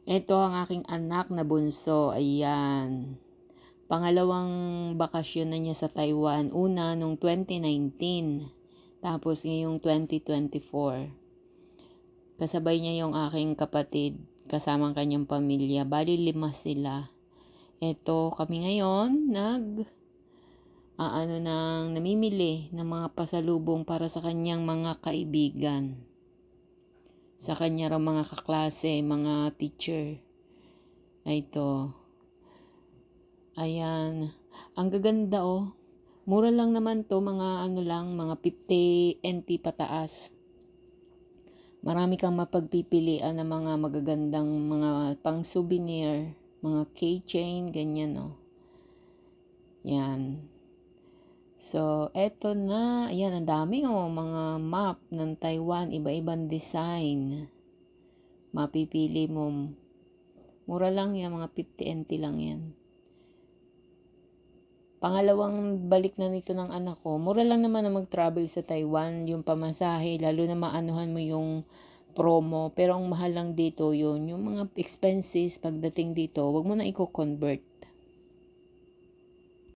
Ito ang aking anak na bunso. Ayan. Pangalawang bakasyon na niya sa Taiwan. Una nung 2019. Tapos ngayong 2024. Kasabay niya yung aking kapatid. Kasamang kanyang pamilya. Bali 5 sila. Ito kami ngayon namimili ng mga pasalubong para sa kanyang mga kaibigan. Sa kanya raw mga kaklase, mga teacher. Ito. Ayan. Ang gaganda oh. Mura lang naman to, mga mga 50 NT pataas. Marami kang mapagpipilian ng mga magagandang mga pang souvenir, mga keychain, ganyan oh. Yan. So, eto na. Ayan, ang dami oh. Mga map ng Taiwan, iba-ibang design. Mapipili mo. Mura lang yan, mga 50 NT lang yan. Pangalawang balik na nito ng anak ko. Mura lang naman na mag-travel sa Taiwan. Yung pamasahe, lalo na maanuhan mo yung promo. Pero ang mahal lang dito yun. Yung mga expenses pagdating dito, wag mo na i-convert.